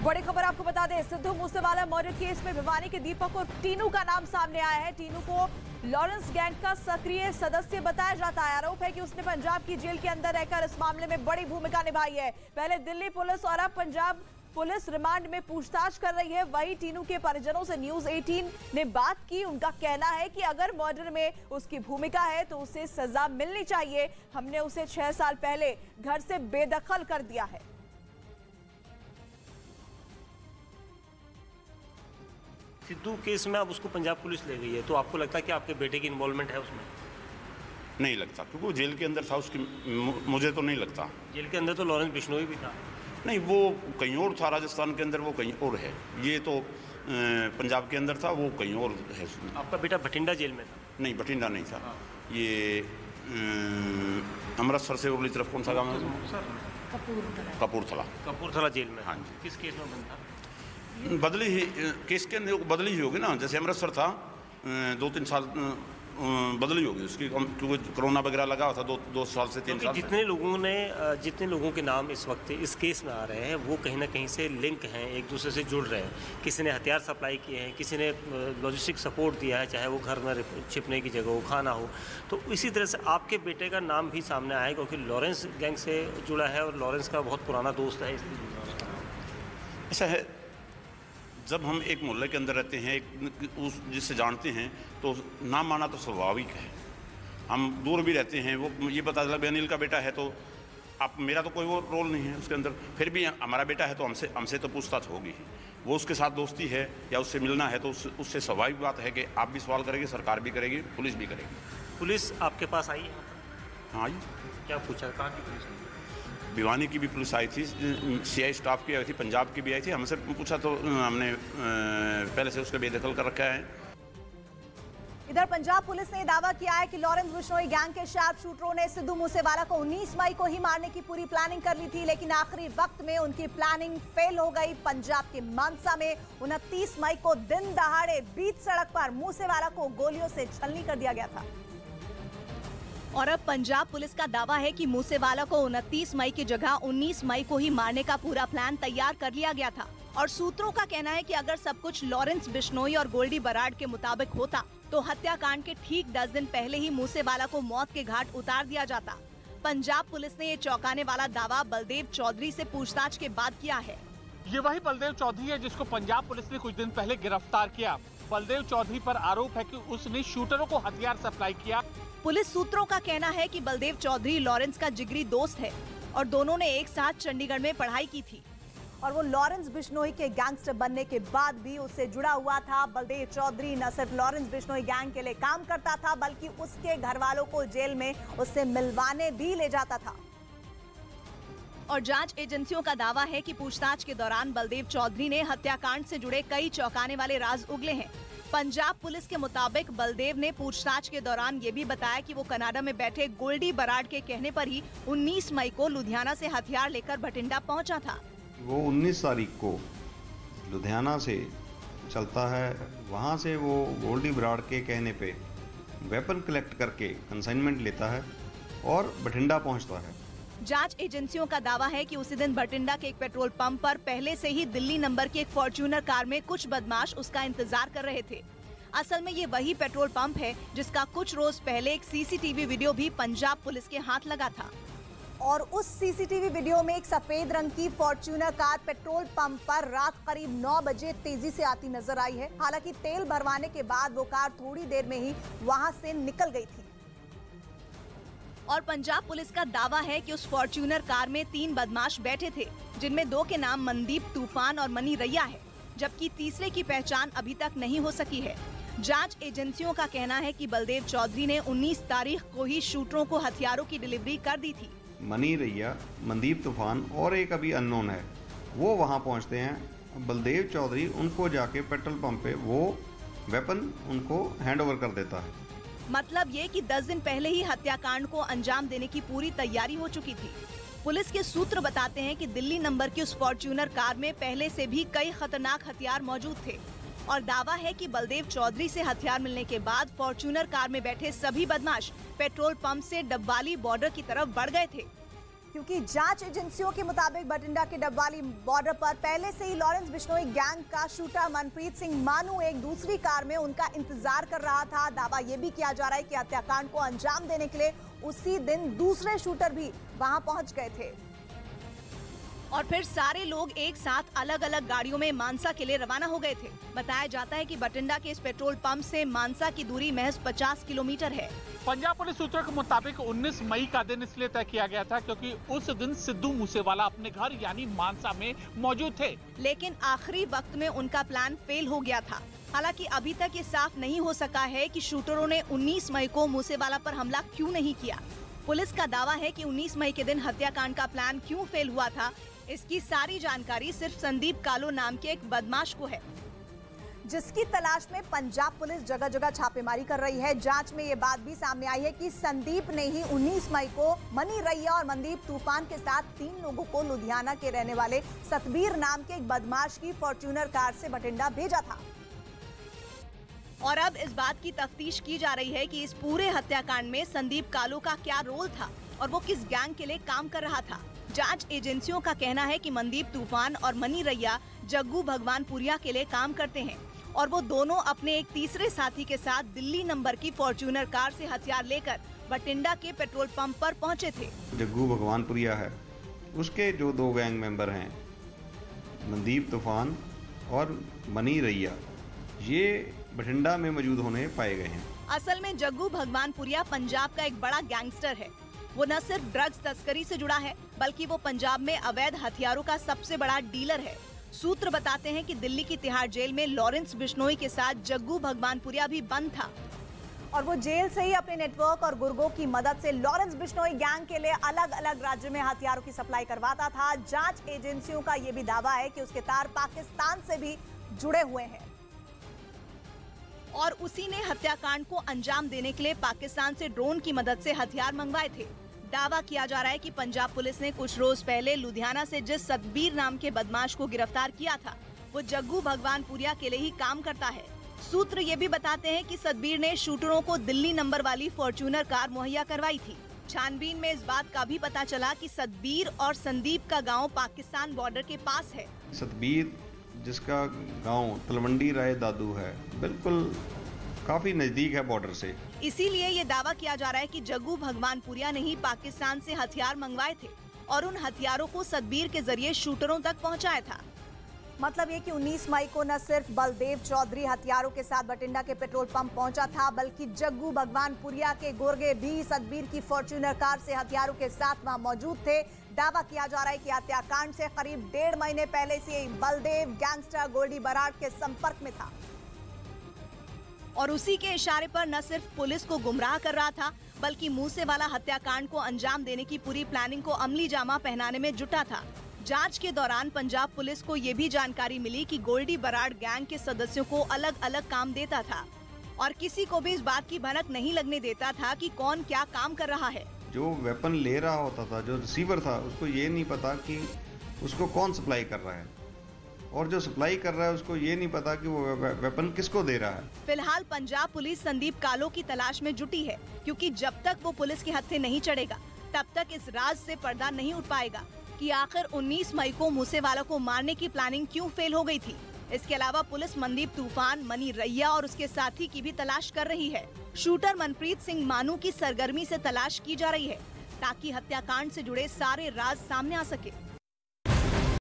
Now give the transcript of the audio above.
बड़ी खबर आपको बता दें, सिद्धू मूसेवाला मर्डर केस में भिवानी के दीपक और टीनू का नाम सामने आया है। टीनू को लॉरेंस गैंग का सक्रिय सदस्य बताया जाता है। आरोप है कि उसने पंजाब की जेल के अंदर रहकर इस मामले में बड़ी भूमिका निभाई है। पहले दिल्ली पुलिस और अब पंजाब पुलिस रिमांड में पूछताछ कर रही है। वही टीनू के परिजनों से न्यूज 18 ने बात की। उनका कहना है कि अगर मर्डर में उसकी भूमिका है तो उसे सजा मिलनी चाहिए। हमने उसे 6 साल पहले घर से बेदखल कर दिया है। सिद्धू केस में अब उसको पंजाब पुलिस ले गई है, तो आपको लगता है कि आपके बेटे की इन्वॉल्वमेंट है उसमें? नहीं लगता, क्योंकि वो जेल के अंदर था उसकी। मुझे तो नहीं लगता। जेल के अंदर तो लॉरेंस बिश्नोई भी था। नहीं, वो कहीं और था, राजस्थान के अंदर वो कहीं और है। ये तो पंजाब के अंदर था, वो कहीं और है। आपका बेटा भटिंडा जेल में था? नहीं, भटिंडा नहीं था। ये अमृतसर से उरली तरफ कौन सा गाँव है? कपूरथला जेल में। हाँ जी। किस केस में बंद था? बदली ही केस के अंदर बदली ही होगी ना। जैसे अमृतसर था 2-3 साल बदली होगी उसकी, क्योंकि कोरोना वगैरह लगा हुआ था 2 साल से 3 साल। जितने लोगों के नाम इस वक्त इस केस में आ रहे हैं वो कहीं ना कहीं से लिंक हैं, एक दूसरे से जुड़ रहे हैं। किसी ने हथियार सप्लाई किए हैं, किसी ने लॉजिस्टिक सपोर्ट दिया है, चाहे वो घर में छिपने की जगह हो, खाना हो। तो इसी तरह से आपके बेटे का नाम भी सामने आया है, क्योंकि लॉरेंस गैंग से जुड़ा है और लॉरेंस का बहुत पुराना दोस्त है, इसलिए ऐसा है। जब हम एक मोहल्ले के अंदर रहते हैं, उस जिससे जानते हैं, तो नाम माना तो स्वाभाविक है। हम दूर भी रहते हैं, वो ये पता चला अनिल का बेटा है, तो आप मेरा तो कोई वो रोल नहीं है उसके अंदर। फिर भी हमारा बेटा है तो हमसे तो पूछताछ होगी ही। वो उसके साथ दोस्ती है या उससे मिलना है तो उससे स्वाभाविक बात है कि आप भी सवाल करेंगे, सरकार भी करेगी, पुलिस भी करेगी। पुलिस आपके पास आई है? हाँ आई। क्या पूछा? कहाँ की पुलिस? भिवानी की भी पुलिस आई थी, सीआई स्टाफ की आई थी, पंजाब की भी आई थी। हमसे पूछा तो हमने पहले से उसका बेदखल कर रखा है। इधर पंजाब पुलिस ने दावा किया है कि लॉरेंस बिश्नोई गैंग के शार्प शूटरों ने सिद्धू मूसेवाला को 19 मई को ही मारने की पूरी प्लानिंग कर ली थी, लेकिन आखिरी वक्त में उनकी प्लानिंग फेल हो गई। पंजाब के मानसा में 29 मई को दिन दहाड़े बीच सड़क पर मूसेवाला को गोलियों से छलनी कर दिया गया था। और अब पंजाब पुलिस का दावा है कि मूसेवाला को 29 मई की जगह 19 मई को ही मारने का पूरा प्लान तैयार कर लिया गया था। और सूत्रों का कहना है कि अगर सब कुछ लॉरेंस बिश्नोई और गोल्डी बराड़ के मुताबिक होता तो हत्याकांड के ठीक 10 दिन पहले ही मूसेवाला को मौत के घाट उतार दिया जाता। पंजाब पुलिस ने ये चौंकाने वाला दावा बलदेव चौधरी से पूछताछ के बाद किया है। ये वही बलदेव चौधरी है जिसको पंजाब पुलिस ने कुछ दिन पहले गिरफ्तार किया। बलदेव चौधरी पर आरोप है कि उसने शूटरों को हथियार सप्लाई किया। पुलिस सूत्रों का कहना है कि बलदेव चौधरी लॉरेंस का जिगरी दोस्त है और दोनों ने एक साथ चंडीगढ़ में पढ़ाई की थी और वो लॉरेंस बिश्नोई के गैंगस्टर बनने के बाद भी उससे जुड़ा हुआ था। बलदेव चौधरी न सिर्फ लॉरेंस बिश्नोई गैंग के लिए काम करता था, बल्कि उसके घर वालों को जेल में उससे मिलवाने भी ले जाता था। और जांच एजेंसियों का दावा है कि पूछताछ के दौरान बलदेव चौधरी ने हत्याकांड से जुड़े कई चौंकाने वाले राज उगले हैं। पंजाब पुलिस के मुताबिक बलदेव ने पूछताछ के दौरान ये भी बताया कि वो कनाडा में बैठे गोल्डी बराड़ के कहने पर ही 19 मई को लुधियाना से हथियार लेकर भटिंडा पहुंचा था। वो 19 तारीख को लुधियाना से चलता है, वहां से वो गोल्डी बराड़ के कहने पे वेपन कलेक्ट करके कंसाइनमेंट लेता है और भटिंडा पहुंचता है। जांच एजेंसियों का दावा है कि उसी दिन भटिंडा के एक पेट्रोल पंप पर पहले से ही दिल्ली नंबर की एक फॉर्च्यूनर कार में कुछ बदमाश उसका इंतजार कर रहे थे। असल में ये वही पेट्रोल पंप है जिसका कुछ रोज पहले एक सीसीटीवी वीडियो भी पंजाब पुलिस के हाथ लगा था। और उस सीसीटीवी वीडियो में एक सफेद रंग की फॉर्च्यूनर कार पेट्रोल पंप पर रात करीब 9 बजे तेजी से आती नजर आई है। हालांकि तेल भरवाने के बाद वो कार थोड़ी देर में ही वहां से निकल गई थी। और पंजाब पुलिस का दावा है कि उस फॉर्च्यूनर कार में 3 बदमाश बैठे थे, जिनमें 2 के नाम मनदीप तूफान और मनी रैया है, जबकि तीसरे की पहचान अभी तक नहीं हो सकी है। जांच एजेंसियों का कहना है कि बलदेव चौधरी ने 19 तारीख को ही शूटरों को हथियारों की डिलीवरी कर दी थी। मनी रैया, मनदीप तूफान और एक अभी अननोन है, वो वहाँ पहुँचते हैं। बलदेव चौधरी उनको जाके पेट्रोल पंप पे वो वेपन उनको हैंड ओवर कर देता है। मतलब ये कि 10 दिन पहले ही हत्याकांड को अंजाम देने की पूरी तैयारी हो चुकी थी। पुलिस के सूत्र बताते हैं कि दिल्ली नंबर की उस फॉर्च्यूनर कार में पहले से भी कई खतरनाक हथियार मौजूद थे और दावा है कि बलदेव चौधरी से हथियार मिलने के बाद फॉर्च्यूनर कार में बैठे सभी बदमाश पेट्रोल पंप से डब्बाली बॉर्डर की तरफ बढ़ गए थे। क्योंकि जांच एजेंसियों के मुताबिक बठिंडा के डबवाली बॉर्डर पर पहले से ही लॉरेंस बिश्नोई गैंग का शूटर मनप्रीत सिंह मानू एक दूसरी कार में उनका इंतजार कर रहा था। दावा यह भी किया जा रहा है कि हत्याकांड को अंजाम देने के लिए उसी दिन दूसरे शूटर भी वहां पहुंच गए थे और फिर सारे लोग एक साथ अलग अलग गाड़ियों में मानसा के लिए रवाना हो गए थे। बताया जाता है कि बठिंडा के इस पेट्रोल पंप से मानसा की दूरी महज 50 किलोमीटर है। पंजाब पुलिस सूत्रों के मुताबिक 19 मई का दिन इसलिए तय किया गया था क्योंकि उस दिन सिद्धू मूसेवाला अपने घर यानी मानसा में मौजूद थे। लेकिन आखिरी वक्त में उनका प्लान फेल हो गया था। हालांकि अभी तक ये साफ नहीं हो सका है कि शूटरों ने 19 मई को मूसेवाला पर हमला क्यों नहीं किया। पुलिस का दावा है कि 19 मई के दिन हत्याकांड का प्लान क्यों फेल हुआ था, इसकी सारी जानकारी सिर्फ संदीप कालो नाम के एक बदमाश को है, जिसकी तलाश में पंजाब पुलिस जगह जगह छापेमारी कर रही है। जांच में ये बात भी सामने आई है कि संदीप ने ही 19 मई को मनी रैया और मनदीप तूफान के साथ 3 लोगों को लुधियाना के रहने वाले सतबीर नाम के एक बदमाश की फॉर्च्यूनर कार से बठिंडा भेजा था। और अब इस बात की तफ्तीश की जा रही है कि इस पूरे हत्याकांड में संदीप कालो का क्या रोल था और वो किस गैंग के लिए काम कर रहा था। जांच एजेंसियों का कहना है कि मनदीप तूफान और मनी रैया जग्गू भगवानपुरिया के लिए काम करते हैं और वो दोनों अपने एक तीसरे साथी के साथ दिल्ली नंबर की फॉर्च्यूनर कार से हथियार लेकर बठिंडा के पेट्रोल पंप पर पहुंचे थे। जग्गू भगवानपुरिया है, उसके जो 2 गैंग मेंबर हैं मनदीप तूफान और मनी रैया, ये बठिंडा में मौजूद होने पाए गए हैं। असल में जग्गू भगवानपुरिया पंजाब का एक बड़ा गैंगस्टर है। वो न सिर्फ ड्रग्स तस्करी से जुड़ा है बल्कि वो पंजाब में अवैध हथियारों का सबसे बड़ा डीलर है। सूत्र बताते हैं कि दिल्ली की तिहाड़ जेल में लॉरेंस बिश्नोई के साथ जग्गू भगवानपुरिया भी बंद था और वो जेल से ही अपने नेटवर्क और गुर्गों की मदद से लॉरेंस बिश्नोई गैंग के लिए अलग अलग राज्यों में हथियारों की सप्लाई करवाता था। जांच एजेंसियों का ये भी दावा है कि उसके तार पाकिस्तान से भी जुड़े हुए हैं और उसी ने हत्याकांड को अंजाम देने के लिए पाकिस्तान से ड्रोन की मदद से हथियार मंगवाए थे। दावा किया जा रहा है कि पंजाब पुलिस ने कुछ रोज पहले लुधियाना से जिस सतबीर नाम के बदमाश को गिरफ्तार किया था वो जग्गू भगवानपुरिया के लिए ही काम करता है। सूत्र ये भी बताते हैं कि सतबीर ने शूटरों को दिल्ली नंबर वाली फॉर्च्यूनर कार मुहैया करवाई थी। छानबीन में इस बात का भी पता चला कि सतबीर और संदीप का गाँव पाकिस्तान बॉर्डर के पास है। सतबीर जिसका गांव तलवंडी राय दादू है, बिल्कुल काफी नजदीक है बॉर्डर से। इसीलिए ये दावा किया जा रहा है कि जग्गू भगवानपुरिया ने ही पाकिस्तान से हथियार मंगवाए थे और उन हथियारों को सतबीर के जरिए शूटरों तक पहुंचाया था। मतलब ये कि 19 मई को न सिर्फ बलदेव चौधरी हथियारों के साथ बठिंडा के पेट्रोल पंप पहुंचा था बल्कि जग्गू भगवानपुरिया के गुर्गे भी सतबीर की फॉर्च्यूनर कार से हथियारों के साथ वहां मौजूद थे। दावा किया जा रहा है कि हत्याकांड से करीब 1.5 महीने पहले से बलदेव गैंगस्टर गोल्डी बराड़ के संपर्क में था और उसी के इशारे पर न सिर्फ पुलिस को गुमराह कर रहा था बल्कि मूसेवाला हत्याकांड को अंजाम देने की पूरी प्लानिंग को अमली जामा पहनाने में जुटा था। जांच के दौरान पंजाब पुलिस को ये भी जानकारी मिली कि गोल्डी बराड़ गैंग के सदस्यों को अलग अलग काम देता था और किसी को भी इस बात की भनक नहीं लगने देता था कि कौन क्या काम कर रहा है। जो वेपन ले रहा होता था, जो रिसीवर था, उसको ये नहीं पता कि उसको कौन सप्लाई कर रहा है और जो सप्लाई कर रहा है उसको ये नहीं पता कि वो वेपन किसको दे रहा है। फिलहाल पंजाब पुलिस संदीप कालो की तलाश में जुटी है क्योंकि जब तक वो पुलिस के हत्थे नहीं चढ़ेगा तब तक इस राज से पर्दा नहीं उठ पाएगा कि आखिर 19 मई को मूसेवाला को मारने की प्लानिंग क्यों फेल हो गई थी। इसके अलावा पुलिस मनदीप तूफान, मनी रैया और उसके साथी की भी तलाश कर रही है। शूटर मनप्रीत सिंह मानू की सरगर्मी से तलाश की जा रही है ताकि हत्याकांड से जुड़े सारे राज सामने आ सके।